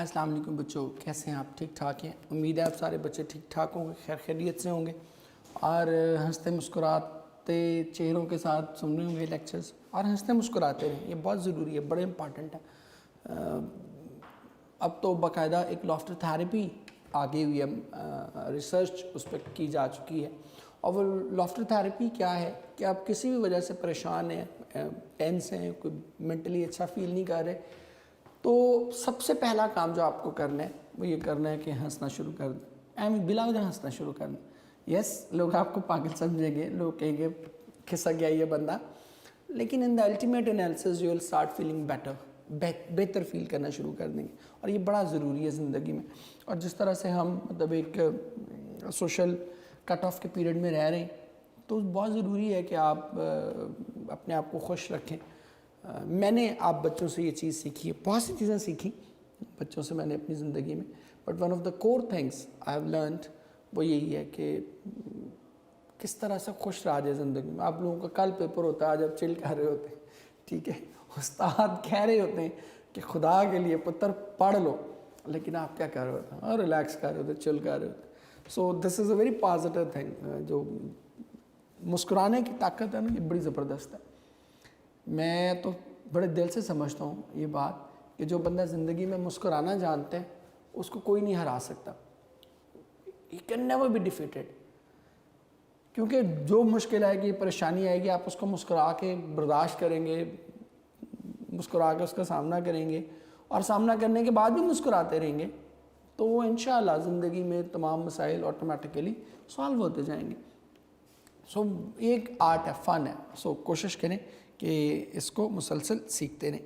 अस्सलाम वालेकुम बच्चों, कैसे हैं आप? ठीक ठाक हैं? उम्मीद है आप सारे बच्चे ठीक ठाक होंगे, खैर खैरियत से होंगे और हंसते मुस्कुराते चेहरों के साथ सुन रहे होंगे लेक्चर्स। और हंसते मुस्कुराते रहें, ये बहुत ज़रूरी है, बड़े इम्पॉर्टेंट है। अब तो बाकायदा एक लाफ्टर थेरेपी आ गई हुई है, रिसर्च उस पर की जा चुकी है। और वो लाफ्टर थेरेपी क्या है कि आप किसी भी वजह से परेशान हैं, टेंस हैं, कोई मेंटली अच्छा फील नहीं कर रहे, तो सबसे पहला काम जो आपको करना है वो ये करना है कि हंसना शुरू कर दें। बिला वजह हंसना शुरू कर दें। यस, लोग आपको पागल समझेंगे, लोग कहेंगे खिसक गया ये बंदा, लेकिन in the ultimate analysis you will start feeling better, बेहतर फील करना शुरू कर देंगे। और ये बड़ा ज़रूरी है ज़िंदगी में। और जिस तरह से हम मतलब एक सोशल कट ऑफ के पीरियड में रह रहे हैं, तो बहुत ज़रूरी है कि आप अपने आप को खुश रखें। मैंने आप बच्चों से ये चीज़ सीखी है, बहुत सी चीज़ें सीखी बच्चों से मैंने अपनी ज़िंदगी में, but one of the core things I have learned वो यही है कि किस तरह से खुश रहा जाए ज़िंदगी में। आप लोगों का कल पेपर होता है, आज आप चिल कर रहे होते हैं, ठीक है, उस्ताद कह रहे होते हैं कि खुदा के लिए पुत्र पढ़ लो, लेकिन आप क्या कर रहे होते हैं? रिलैक्स कर रहे होते, चिल कर रहे होते। So this is a very positive thing. जो मुस्कुराने की ताकत है ना, ये बड़ी ज़बरदस्त है। मैं तो बड़े दिल से समझता हूँ ये बात कि जो बंदा ज़िंदगी में मुस्कुराना जानते हैं उसको कोई नहीं हरा सकता। He can never be defeated, क्योंकि जो मुश्किल आएगी, परेशानी आएगी, आप उसको मुस्कुरा के बर्दाश्त करेंगे, मुस्कुरा के उसका सामना करेंगे और सामना करने के बाद भी मुस्कुराते रहेंगे, तो इंशाअल्लाह ज़िंदगी में तमाम मसाइल ऑटोमेटिकली सॉल्व होते जाएंगे। सो एक आर्ट है, फ़न है। सो कोशिश करें कि इसको मुसलसल सीखते रहें।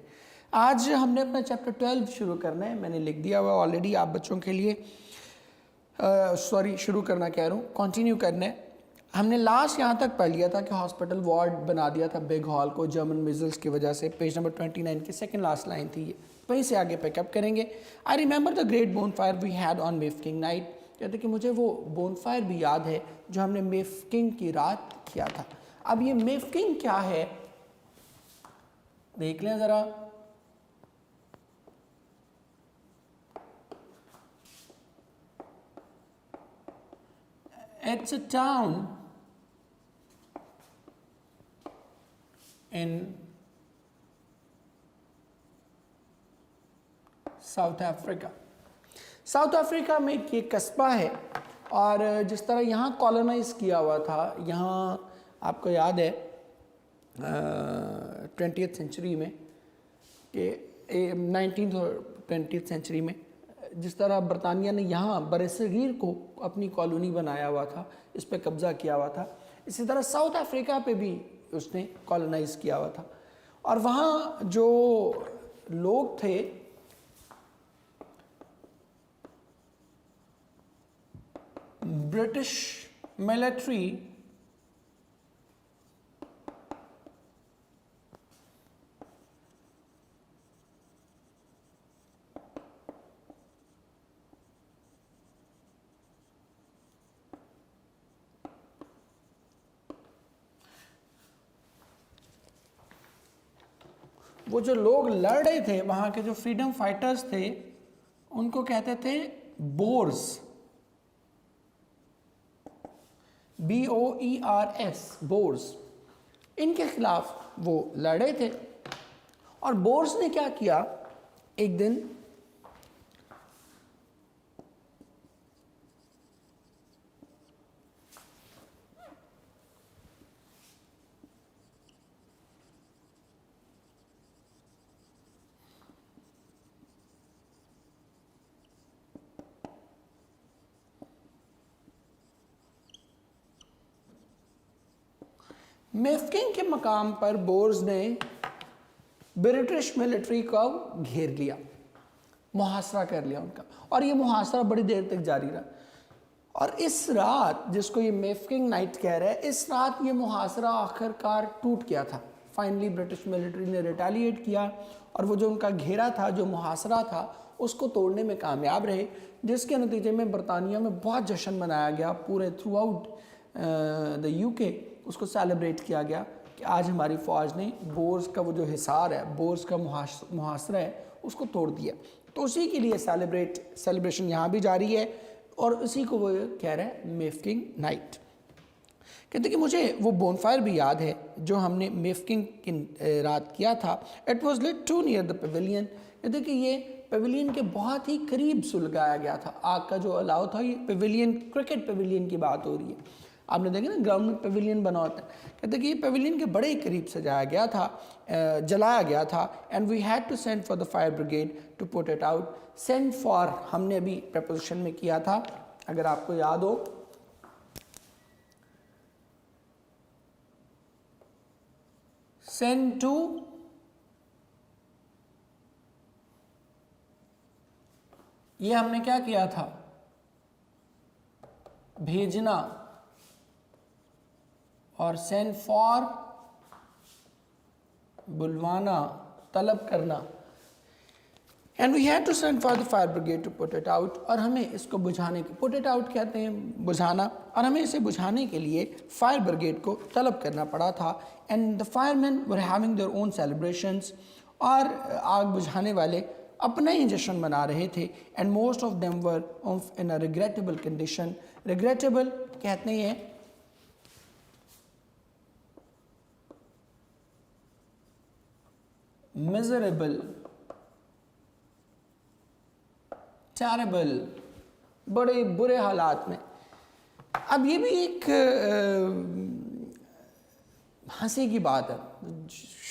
आज हमने अपना चैप्टर 12 शुरू करना है, मैंने लिख दिया हुआ ऑलरेडी आप बच्चों के लिए। शुरू करना कह रहा हूँ, कंटिन्यू करना है। हमने लास्ट यहाँ तक पढ़ लिया था कि हॉस्पिटल वार्ड बना दिया था बिग हॉल को जर्मन मिजल्स की वजह से। पेज नंबर 29 की सेकंड लास्ट लाइन थी, वहीं से आगे पिकअप करेंगे। I remember the great bonfire we had on Mafeking night. कहते कि मुझे वो बोन फायर भी याद है जो हमने मेफकिंग की रात किया था। अब ये मेफकिंग क्या है देख लें ज़रा। It's a town in south Africa. South Africa में एक ये कस्बा है, और जिस तरह यहाँ कॉलोनाइज किया हुआ था, यहाँ आपको याद है 20th सेंचुरी में कि 19th और 20th सेंचुरी में जिस तरह बरतानिया ने यहाँ बरसगीर को अपनी कॉलोनी बनाया हुआ था, इस पे कब्ज़ा किया हुआ था, इसी तरह साउथ अफ्रीका पे भी उसने कॉलोनाइज किया हुआ था। और वहाँ जो लोग थे ब्रिटिश मिलिट्री वो जो लोग लड़ रहे थे, वहाँ के जो फ्रीडम फाइटर्स थे, उनको कहते थे बोर्स, BOERS, बोर्स। इनके खिलाफ वो लड़े थे। और बोर्स ने क्या किया, एक दिन मेफकिंग के मकाम पर बोर्स ने ब्रिटिश मिलिट्री को घेर लिया, मुहासरा कर लिया उनका, और ये मुहासरा बड़ी देर तक जारी रहा। और इस रात, जिसको ये मेफकिंग नाइट कह रहा है, इस रात ये मुहासरा आखिरकार टूट गया था। फाइनली ब्रिटिश मिलिट्री ने रिटेलिएट किया और वो जो उनका घेरा था, जो मुहासरा था, उसको तोड़ने में कामयाब रहे, जिसके नतीजे में बरतानिया में बहुत जश्न मनाया गया। पूरे थ्रू आउट द UK उसको सेलिब्रेट किया गया कि आज हमारी फ़ौज ने बोर्स का वो जो हिसार है, बोर्स का मुहासरा है, उसको तोड़ दिया। तो उसी के लिए सेलिब्रेशन यहाँ भी जारी है और उसी को वो कह रहा है मेफकिंग नाइट। कहते कि मुझे वो बोनफायर भी याद है जो हमने मेफकिंग की रात किया था। It was lit too near the pavilion. कहते कि ये पेविलियन के बहुत ही करीब सुलगाया गया था। आग का जो अलाव था, ये पेविलियन, क्रिकेट पेविलियन की बात हो रही है। आपने देखा ना ग्राउंड में पेविलियन बना होता है। कहते कि ये पेविलियन के बड़े करीब सजाया गया था, जलाया गया था। And we had to send for the fire brigade to put it out. Send for हमने अभी प्रपोजिशन में किया था, अगर आपको याद हो। सेंड टू, ये हमने क्या किया था, भेजना, और सेंड फॉर बुलवाना, तलब करना। And we had to send for the fire brigade to put it out. और हमें इसको बुझाने के, पुट इट आउट कहते हैं बुझाना, और हमें इसे बुझाने के लिए फायर ब्रिगेड को तलब करना पड़ा था। And the fireman were having their own celebrations. और आग बुझाने वाले अपना ही जश्न मना रहे थे। And most of them were in a regrettable condition. Regrettable कहते हैं मिजरेबल, टेरेबल, बड़े बुरे हालात में। अब ये भी एक हंसी की बात है,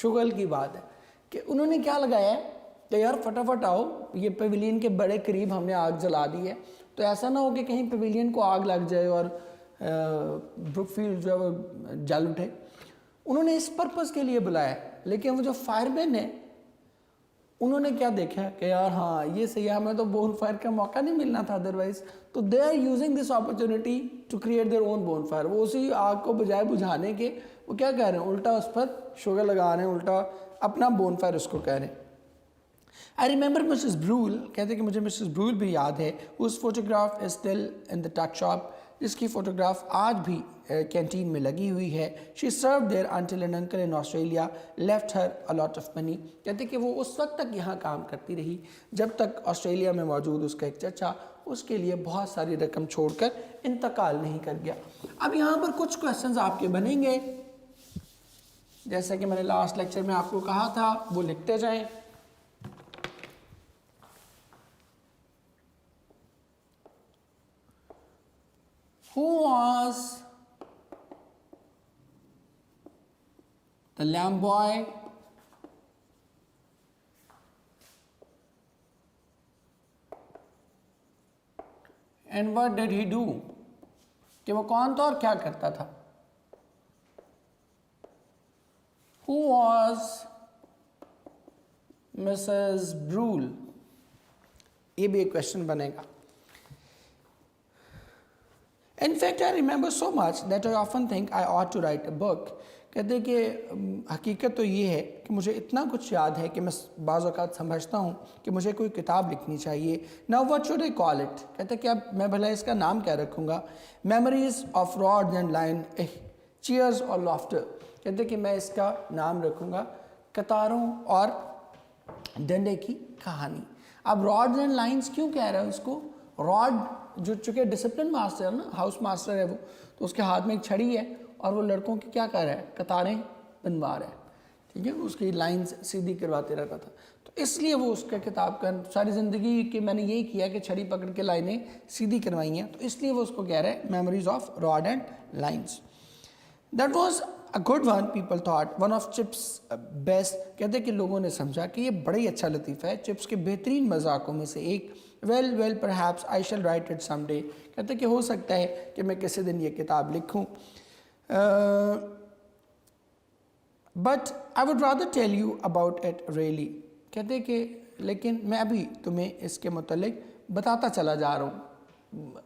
शुगल की बात है कि उन्होंने क्या लगाया है कि यार फटाफट आओ, ये पेविलियन के बड़े करीब हमने आग जला दी है, तो ऐसा ना हो कि कहीं पेविलियन को आग लग जाए और ब्रुकफील्ड जो है वो जल उठे। उन्होंने इस पर्पज़ के लिए बुलाया। लेकिन वो जो फायरमैन है, उन्होंने क्या देखा कि यार हाँ ये सही है, हमें तो बोन फायर का मौका नहीं मिलना था अदरवाइज। तो they are using this opportunity to create their own bonfire. वो उसी आग को बजाय बुझाने के वो क्या कह रहे हैं, उल्टा उस पर शुगर लगा रहे हैं, उल्टा अपना बोन फायर उसको कह रहे हैं। आई रिमेंबर मिसेस ब्रूल, कहते हैं कि मुझे मिसेस ब्रूल भी याद है, उस photograph is still in the tuck shop, जिसकी फ़ोटोग्राफ आज भी कैंटीन में लगी हुई है। She serve there until an uncle in Australia left her a lot of money. कहते कि वो उस वक्त तक यहाँ काम करती रही जब तक ऑस्ट्रेलिया में मौजूद उसका एक चचा उसके लिए बहुत सारी रकम छोड़कर इंतकाल नहीं कर गया। अब यहाँ पर कुछ क्वेश्चंस आपके बनेंगे, जैसा कि मैंने लास्ट लेक्चर में आपको कहा था, वो लिखते जाएं। Who was the lamb boy? And what did he do? कि वो कौन था और क्या करता था? Who was Mrs. Brule? ये भी एक क्वेश्चन बनेगा। In fact, I remember so much that I often think I ought to write a book. कहते कि हकीकत तो ये है कि मुझे इतना कुछ याद है कि मैं बाज़ औक़ात समझता हूँ कि मुझे कोई किताब लिखनी चाहिए। Now what should I call it? कहते कि अब मैं भला इसका नाम क्या रखूँगा? Memories of rods and line, cheers और laughter। कहते कि मैं इसका नाम रखूँगा कतारों और डंडे की कहानी। अब रॉड्स एंड लाइन्स क्यों कह रहा है उसको? रॉड जो चूँकि डिसिप्लिन मास्टर है ना, हाउस मास्टर है वो, तो उसके हाथ में एक छड़ी है और वो लड़कों की क्या कर रहा है, कतारें बनवा रहा है, ठीक है, उसकी लाइंस सीधी करवाते रहता था। तो इसलिए वो उसका किताब का सारी ज़िंदगी कि मैंने यही किया कि छड़ी पकड़ के लाइनें सीधी करवाई हैं, तो इसलिए वो उसको कह रहा है memories of rod and lines. That was a good one, people thought one of chips best. कहते कि लोगों ने समझा कि ये बड़ा ही अच्छा लतीफ़ा है, चिप्स के बेहतरीन मजाकों में से एक। Well perhaps I shall write it someday. कहते कि हो सकता है कि मैं किसी दिन ये किताब लिखूं, but I would rather tell you about it really. कहते कि लेकिन मैं अभी तुम्हें इसके मुतालिक बताता चला जा रहा हूँ।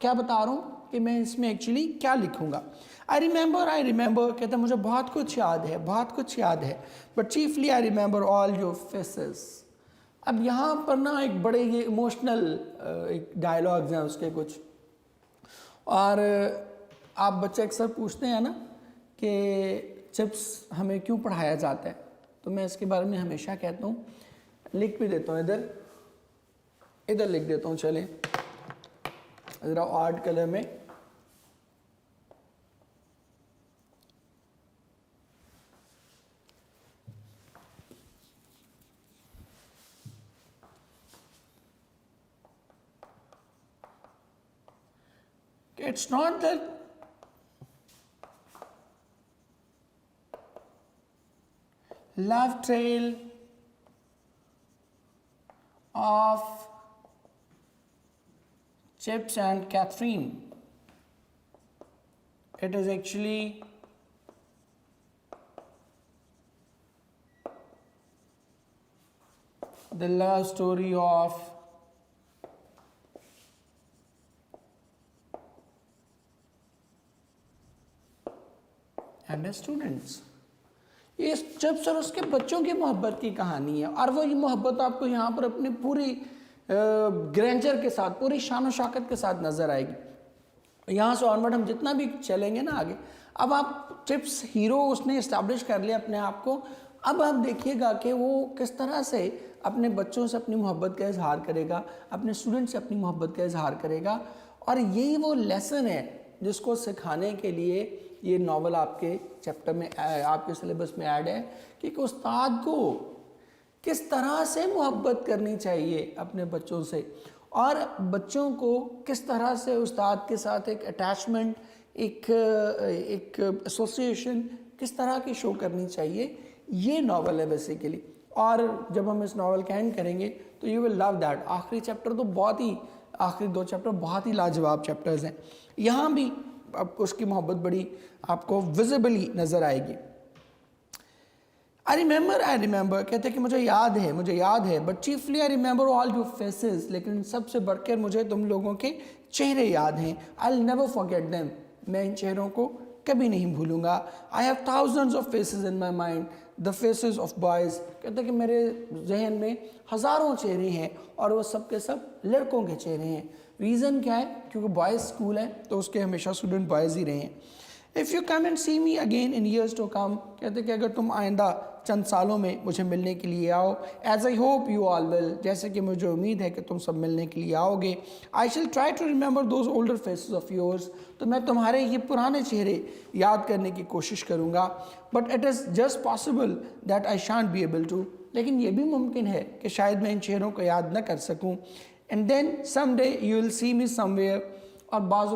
क्या बता रहा हूँ कि मैं इसमें एक्चुअली क्या लिखूँगा। आई रिमेंबर कहते मुझे बहुत कुछ याद है, बहुत कुछ याद है, but chiefly I remember all your faces. अब यहाँ पर ना एक बड़े ये इमोशनल एक डायलॉग्स हैं उसके कुछ, और आप बच्चे अक्सर पूछते हैं ना कि चिप्स हमें क्यों पढ़ाया जाता है, तो मैं इसके बारे में हमेशा कहता हूँ, लिख भी देता हूँ इधर, इधर लिख देता हूँ, चलें ज़रा आर्ट कलर में। It's not that love trail of Chips and Catherine. It is actually the love story of and the students. ये चिप्स और उसके बच्चों की मोहब्बत की कहानी है, और वो ये मोहब्बत आपको यहाँ पर अपनी पूरी ग्रैंडर के साथ, पूरी शान शौकत के साथ नज़र आएगी। यहाँ से ऑनवर्ड हम जितना भी चलेंगे ना आगे, अब आप चिप्स हीरो उसने इस्टेब्लिश कर लिया अपने आप को। अब आप देखिएगा कि वो किस तरह से अपने बच्चों से अपनी मोहब्बत का इजहार करेगा, अपने स्टूडेंट से अपनी मोहब्बत का इजहार करेगा। और यही वो लेसन है जिसको सिखाने के लिए ये नावल आपके चैप्टर में, आपके सिलेबस में ऐड है कि एक उस्ताद को किस तरह से मोहब्बत करनी चाहिए अपने बच्चों से, और बच्चों को किस तरह से उस्ताद के साथ एक अटैचमेंट, एक एसोसिएशन किस तरह की शो करनी चाहिए। ये नावल है बेसिकली। और जब हम इस नावल का एंड करेंगे तो यू विल लव दैट। आखिरी चैप्टर तो बहुत ही, आखिरी 2 चैप्टर बहुत ही लाजवाब चैप्टर्स हैं। यहाँ भी अब उसकी मोहब्बत बड़ी आपको विजिबली नज़र आएगी। आई रिमेंबर कहते हैं कि मुझे याद है, but chiefly I remember all your faces, लेकिन सबसे बढ़कर मुझे तुम लोगों के चेहरे याद हैं। I will never forget them, मैं इन चेहरों को कभी नहीं भूलूंगा। I have thousands of faces in my mind, the faces of boys, कहते हैं कि मेरे जहन में हज़ारों चेहरे हैं और वो सब के सब लड़कों के चेहरे हैं। रीज़न क्या है? क्योंकि बॉयज़ स्कूल है तो उसके हमेशा स्टूडेंट बॉयज़ ही रहे हैं। If you come and see me again in years to come, कहते कि अगर तुम आइंदा चंद सालों में मुझे मिलने के लिए आओ, as I hope you all will, जैसे कि मुझे उम्मीद है कि तुम सब मिलने के लिए आओगे। I shall try to remember those older faces of yours, तो मैं तुम्हारे ये पुराने चेहरे याद करने की कोशिश करूँगा। But it is just possible that I shan't be able to, लेकिन ये भी मुमकिन है कि शायद मैं इन चेहरों को याद न कर सकूँ। And then some day you will see me somewhere, और बाज़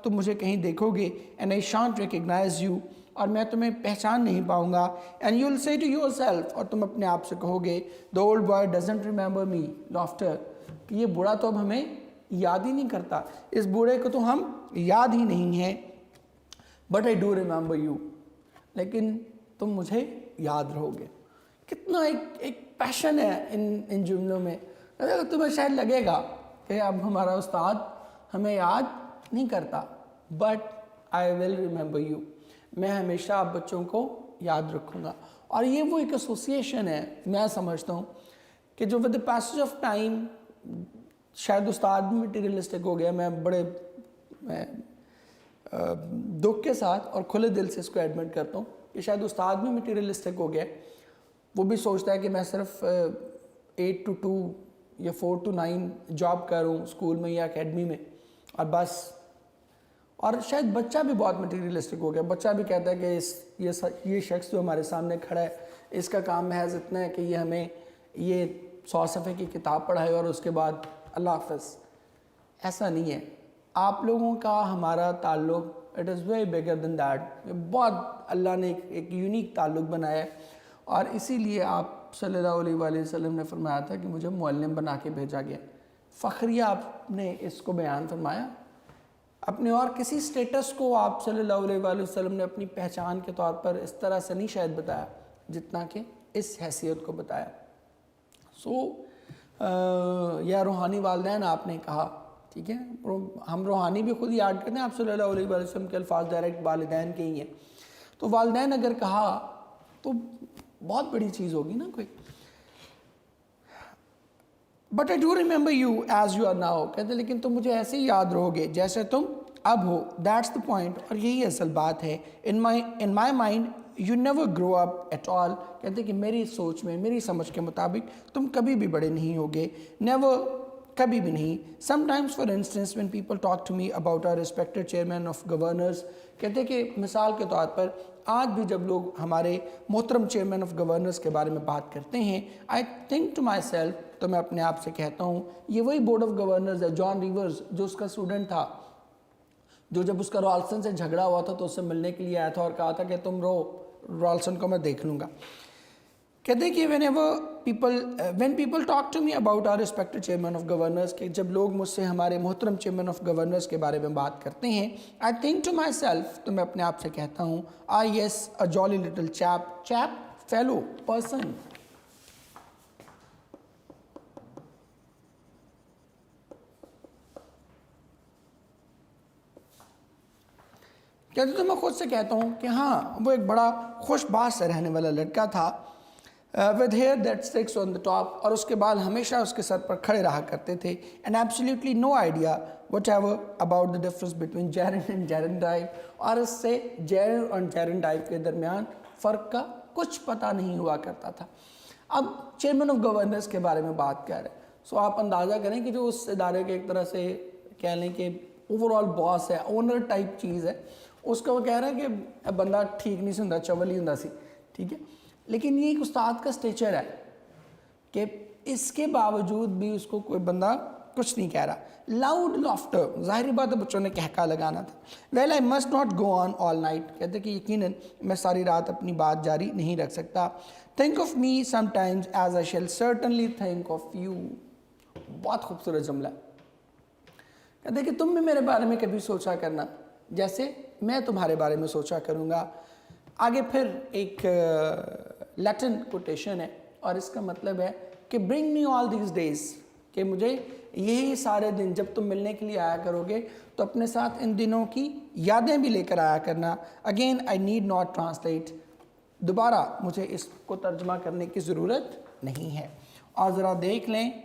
तुम मुझे कहीं देखोगे, and I shan't recognize you, और मैं तुम्हें पहचान नहीं पाऊंगा। And you will say to yourself, और तुम अपने आप से कहोगे, the old boy doesn't remember me laughter, कि ये बूढ़ा तो अब हमें याद ही नहीं करता, इस बूढ़े को तो हम याद ही नहीं हैं। But I do remember you, लेकिन तुम मुझे याद रहोगे। कितना एक पैशन है इन जुमलों में। तुम्हें शायद लगेगा कि अब हमारा उस्ताद हमें याद नहीं करता, but I will remember you, मैं हमेशा आप बच्चों को याद रखूँगा। और ये वो एक एसोसिएशन है, मैं समझता हूँ कि जो with the passage of time, शायद उस्ताद भी मटीरियलिस्टिक हो गया। मैं बड़े दुख के साथ और खुले दिल से इसको एडमिट करता हूँ कि शायद उस्ताद भी मटीरियलिस्टिक हो गया। वो भी सोचता है कि मैं सिर्फ 8 to 2 या 4 to 9 जॉब करूँ स्कूल में या एकेडमी में, और बस। और शायद बच्चा भी बहुत मटीरियलिस्टिक हो गया। बच्चा भी कहता है कि ये शख्स जो हमारे सामने खड़ा है, इसका काम महज इतना है कि ये हमें ये 100 सफ़े की किताब पढ़ाए और उसके बाद अल्लाह हाफ़िज़। ऐसा नहीं है। आप लोगों का हमारा ताल्लुक़, it is very bigger than that. बहुत अल्लाह ने एक यूनिक ताल्लुक़ बनाया है, और इसीलिए आप सल्लल्लाहु अलैहि वसल्लम ने फरमाया था कि मुझे मुअल्लिम बना के भेजा गया। फ़ख्रिया आपने इसको बयान फरमाया। अपने और किसी स्टेटस को आप सल्लल्लाहु अलैहि वसल्लम ने अपनी पहचान के तौर पर इस तरह से नहीं शायद बताया जितना कि इस हैसियत को बताया। या रूहानी वालिदैन आपने कहा, ठीक है, हम रूहानी भी खुद याद करते हैं, आप सल्लल्लाहु अलैहि वसल्लम के अल्फाज डायरेक्ट वालिदैन के ही हैं। तो वालिदैन अगर कहा तो बहुत बड़ी चीज़ होगी ना कोई। But I do remember you as you are now, कहते लेकिन तुम मुझे ऐसे ही याद रहोगे जैसे तुम अब हो। दैट्स द पॉइंट, और यही असल बात है। In my mind you never grow up at all, कहते कि मेरी सोच में, मेरी समझ के मुताबिक तुम कभी भी बड़े नहीं होगे। नेवर कभी भी नहीं। Sometimes for instance when people talk to me about our respected chairman of governors, कहते हैं कि मिसाल के तौर पर आज भी जब लोग हमारे मोहतरम चेयरमैन ऑफ गवर्नर्स के बारे में बात करते हैं, I think to myself, तो मैं अपने आप से कहता हूँ ये वही बोर्ड ऑफ गवर्नर्स है, जॉन रिवर्स जो उसका स्टूडेंट था, जो जब उसका रॉल्सन से झगड़ा हुआ था तो उससे मिलने के लिए आया था और कहा था कि तुम रॉल्सन को मैं देख लूँगा। कहते हैं कि when people talk to me about our respected chairman of governors, कि जब लोग मुझसे हमारे मोहतरम चेयरमैन ऑफ गवर्नर्स के बारे में बात करते हैं, I think to myself, तो मैं अपने आप से कहता हूँ, yes, a jolly little chap, fellow person. कहते तो मैं खुद से कहता हूँ कि हाँ, वो एक बड़ा खुशबाश से रहने वाला लड़का था, with hair that sticks on the top, और उसके बाल हमेशा उसके सर पर खड़े रहा करते थे, and absolutely no idea whatever about the difference between gerund and gerundive, और इससे जेरेंट और जेरेंडाइव के दरमियान फ़र्क का कुछ पता नहीं हुआ करता था। अब चेयरमैन ऑफ गवर्नर्स के बारे में बात कर रहे हैं, सो आप अंदाज़ा करें कि जो उस इदारे के एक तरह से कह लें कि ओवरऑल बॉस है, ओनर टाइप चीज़ है, उसका वो कह रहे हैं कि बंदा ठीक नहीं सुनता, चवल ही होंदा सी, ठीक है। लेकिन ये एक उस्ताद का स्टेचर है कि इसके बावजूद भी उसको कोई बंदा कुछ नहीं कह रहा। लाउड लॉफ्टर, ज़ाहिर बात है बच्चों ने कहका लगाना था। Well I must not go on all night, कहते कि यकीनन मैं सारी रात अपनी बात जारी नहीं रख सकता। Think of me sometimes as I shall certainly think of you, बहुत खूबसूरत जुमला। कहते कि तुम भी मेरे बारे में कभी सोचा करना जैसे मैं तुम्हारे बारे में सोचा करूँगा। आगे फिर एक लैटिन कोटेशन है और इसका मतलब है कि bring me all these days, कि मुझे यही सारे दिन जब तुम मिलने के लिए आया करोगे तो अपने साथ इन दिनों की यादें भी लेकर आया करना। Again I need not translate, दोबारा मुझे इसको तर्जमा करने की ज़रूरत नहीं है। और ज़रा देख लें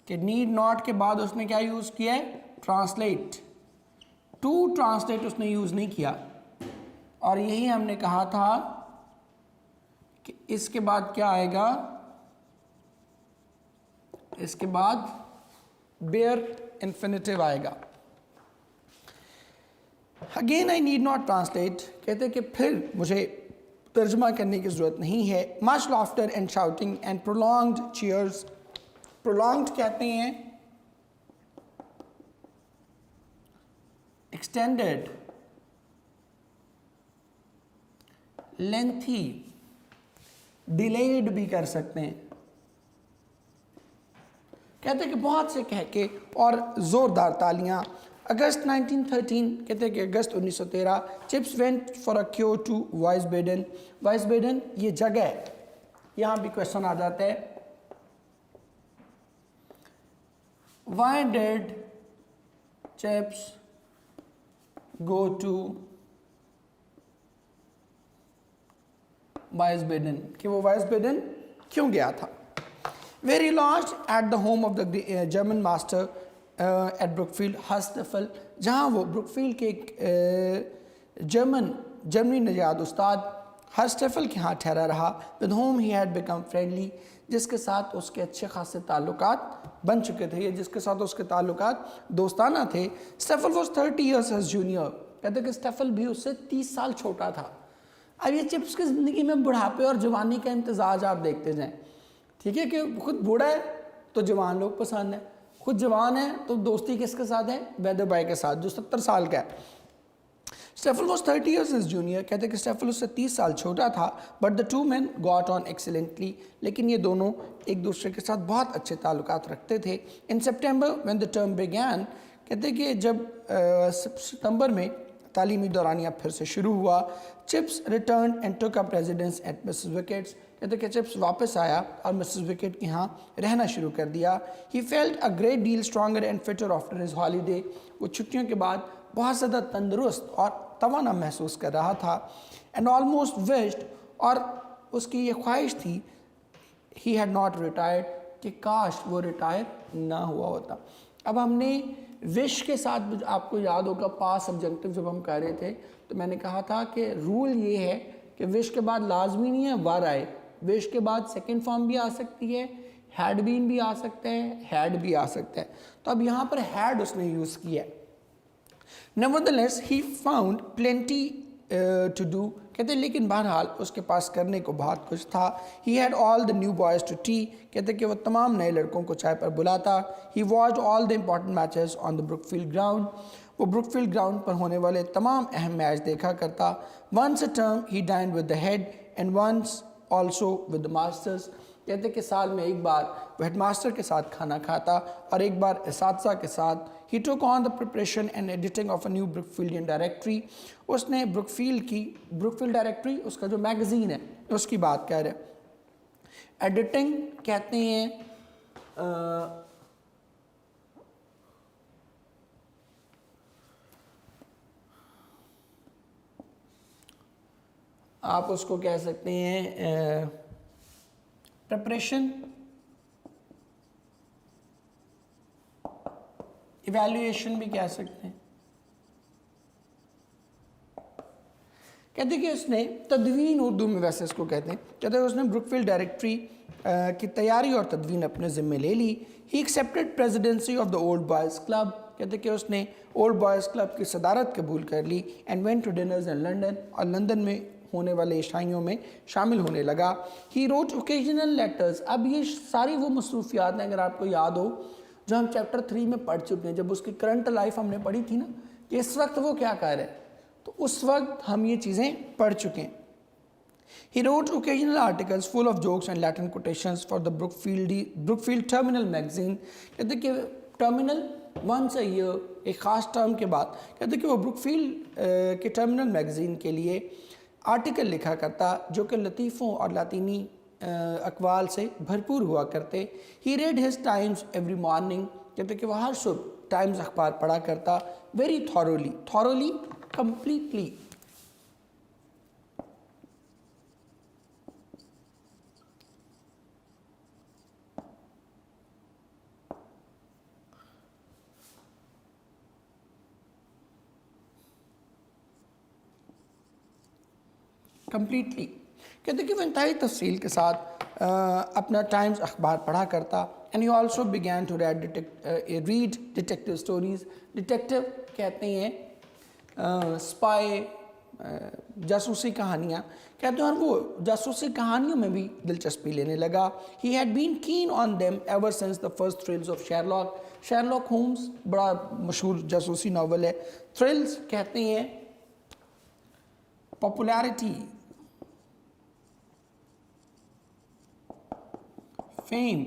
कि नीड नॉट के बाद उसने क्या यूज़ किया है, ट्रांसलेट। टू ट्रांसलेट उसने यूज़ नहीं किया, और यही हमने कहा था कि इसके बाद क्या आएगा, इसके बाद बेयर इन्फिनिटिव आएगा। Again I need not translate, कहते कि फिर मुझे तर्जमा करने की ज़रूरत नहीं है। Much laughter and shouting and prolonged cheers, prolonged कहते हैं एक्सटेंडेड, लेंथी, डिलेड भी कर सकते हैं। कहते हैं कि बहुत से कह के और ज़ोरदार तालियां। अगस्त 1913, कहते हैं कि अगस्त 1913, Chips went for a cure to Wiesbaden. Wiesbaden ये जगह है, यहाँ भी क्वेश्चन आ जाता है, why did Chips go to Wiesbaden, कि वो वाइसबेडन क्यों गया था। Where he lodged at the home of the German master at Brookfield, Hustafel, जहाँ वो ब्रुकफील्ड के एक जर्मनी नजाद उस्ताद हर्स्टेफल के यहाँ ठहरा रहा। With home he had become friendly, जिसके साथ उसके अच्छे खासे ताल्लुकात बन चुके थे, या जिसके साथ उसके ताल्लुकात दोस्ताना थे। स्टेफल वॉज 30 years his जूनियर, कहते कि स्टेफल भी उससे 30 साल छोटा था। अब ये चिप्स की ज़िंदगी में बुढ़ापे और जवानी का इम्तजाज आप देखते जाएं, ठीक है, कि खुद बूढ़ा है तो जवान लोग पसंद है, खुद जवान है तो दोस्ती किसके साथ है, वेदर बाय के साथ जो 70 साल का है। स्टेफल वॉज 30 years his जूनियर, कहते कि स्टेफल उससे 30 साल छोटा था। But the two man got on excellently, लेकिन ये दोनों एक दूसरे के साथ बहुत अच्छे ताल्लुकात रखते थे। In September when the term began, कहते कि जब सितंबर में तालीमी दौरानिया फिर से शुरू हुआ, chips return and took up residence eight Mrs wickets, कहते कि चिप्स वापस आया और मिसेस विकेट के यहाँ रहना शुरू कर दिया। He felt a great deal stronger and fitter after his holiday, वो छुट्टियों के बाद बहुत ज़्यादा तंदुरुस्त और तवाना महसूस कर रहा था। एंड ऑलमोस्ट विश्ड, और उसकी ये ख्वाहिश थी, ही हैड नॉट रिटायर्ड, कि काश वो रिटायर ना हुआ होता। अब हमने विश के साथ, आपको याद होगा पास सब्जेक्टिव जब हम कर रहे थे तो मैंने कहा था कि रूल ये है कि विश के बाद लाजमी नहीं है वर आए, विश के बाद सेकेंड फॉर्म भी आ सकती है, हैड बीन भी आ सकता है, हैड भी आ सकता है। तो अब यहाँ पर हैड उसने यूज़ किया है। Nevertheless he found plenty to do, कहते लेकिन बहरहाल उसके पास करने को बहुत कुछ था। He had all the new boys to tea, कहते कि वो तमाम नए लड़कों को चाय पर बुलाता। He watched all the important matches on the Brookfield ground, वो ब्रुकफील्ड ग्राउंड पर होने वाले तमाम अहम मैच देखा करता। Once a term he dined with the head and once also with the masters, कहते कि साल में एक बार वह हेडमास्टर के साथ खाना खाता और एक बार इसातिज़ा के साथ। He took on the preparation and editing of a new Brookfieldian directory, उसने ब्रुकफील्ड डायरेक्टरी उसका जो मैगज़ीन है उसकी बात कह रहे हैं। एडिटिंग कहते हैं आप उसको कह सकते हैं प्रिपरेशन, इवैल्यूएशन भी कह सकते हैं। कहते कि उसने तदवीन, उर्दू में वैसे इसको कहते हैं, कहते हैं उसने ब्रुकफील्ड डायरेक्टरी की तैयारी और तदवीन अपने ज़िम्मे ले ली। He accepted presidency of the old boys club, कहते कि उसने ओल्ड बॉयज़ क्लब की सदारत कबूल कर ली। And went to dinners in London, और लंदन में होने वाले ईशाइयों में शामिल होने लगा। ही रोट ओकेजनल लेटर्स, अब ये सारी वो मसरूफियात हैं अगर आपको याद हो जो हम चैप्टर 3 में पढ़ चुके हैं, जब उसकी करंट लाइफ हमने पढ़ी थी ना कि इस वक्त वो क्या कर रहा है, तो उस वक्त हम ये चीज़ें पढ़ चुके हैं। He wrote occasional articles full of jokes and Latin quotations for the Brookfield Terminal magazine, कहते कि टर्मिनल वंस अ ईयर, एक ख़ास टर्म के बाद, कहते कि वो ब्रुकफील्ड के टर्मिनल मैगज़ीन के लिए आर्टिकल लिखा करता जो कि लतीफ़ों और लातीनी अकवाल से भरपूर हुआ करते। He read his Times every morning, कहते कि वह हर सुबह टाइम्स अखबार पढ़ा करता। वेरी थॉरोली कंप्लीटली, कंप्लीटली, कहते कि वह इंतहाई तफसील के साथ अपना टाइम्स अखबार पढ़ा करता। And he also began to read detective stories, detective कहते हैं स्पाई, जासूसी कहानियाँ, कहते हैं और वो जासूसी कहानियों में भी दिलचस्पी लेने लगा। He had been keen on them ever since the first thrills of Sherlock Holmes बड़ा मशहूर जासूसी नावल है। थ्रिल्स कहते हैं पॉपुलैरिटी, फेम,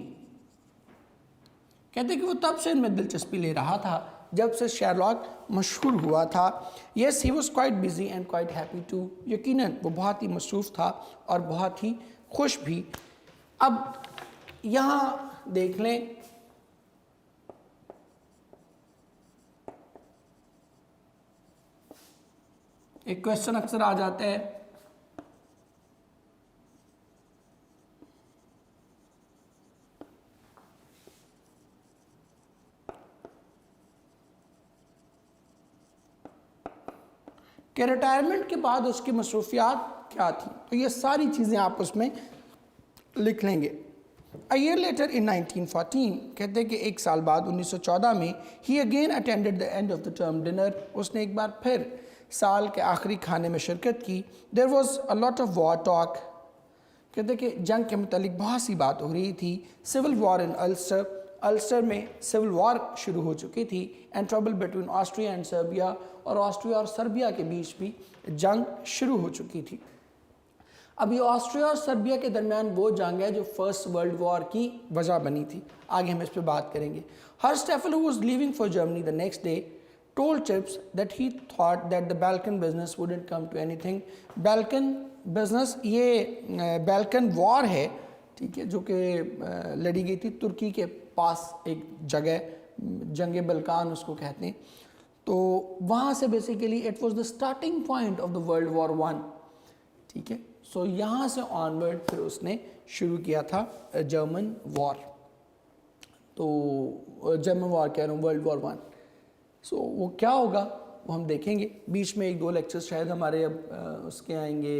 कहते कि वो तब से इनमें दिलचस्पी ले रहा था जब से शेरलॉक मशहूर हुआ था। Yes he was quite busy and quite happy too, यकीनन वो बहुत ही मसरूफ़ था और बहुत ही खुश भी। अब यहाँ देख लें एक क्वेश्चन अक्सर आ जाता है कि रिटायरमेंट के बाद उसकी मसरूफियात क्या थी, तो ये सारी चीज़ें आप उसमें लिख लेंगे। अ ईयर लेटर इन 1914, कहते हैं कि एक साल बाद 1914 में he again attended the end of the term dinner, उसने एक बार फिर साल के आखिरी खाने में शिरकत की। There was a lot of war talk, कहते कि जंग के मुतालिक बहुत सी बात हो रही थी। सिविल वॉर इन अल्सर में सिविल वॉर शुरू हो चुकी थी। And trouble between Austria and Serbia, और ऑस्ट्रिया और सर्बिया के बीच भी जंग शुरू हो चुकी थी। अभी ऑस्ट्रिया और सर्बिया के दरमियान वो जंग है जो फर्स्ट वर्ल्ड वॉर की वजह बनी थी, आगे हम इस पर बात करेंगे। Herr Staefel who was leaving for Germany the next day told Chips that he thought that the Balkan business wouldn't come to anything. Balkan business ये Balkan war है, ठीक है, जो कि लड़ी गई थी तुर्की के पास एक जगह, जंग बल्कान उसको कहते हैं। तो वहाँ से basically it was the starting point of the world war 1, ठीक है। सो यहाँ से ऑनवर्ड फिर उसने शुरू किया था जर्मन वॉर, तो जर्मन वॉर कह रहा हूँ, वर्ल्ड वॉर 1। सो वो क्या होगा वो हम देखेंगे। बीच में 1-2 लेक्चर्स शायद हमारे अब उसके आएंगे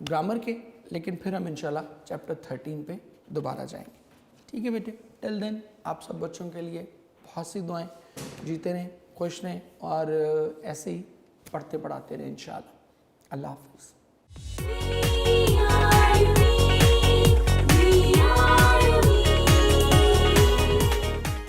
ग्रामर के, लेकिन फिर हम इंशाल्लाह चैप्टर 13 पे दोबारा जाएंगे। ठीक है बेटे, टिल देन आप सब बच्चों के लिए बहुत सी दुआएं, जीते रहें, खुश रहें और ऐसे ही पढ़ते पढ़ाते रहें इंशाल्लाह। अल्लाह हाफ़िज़।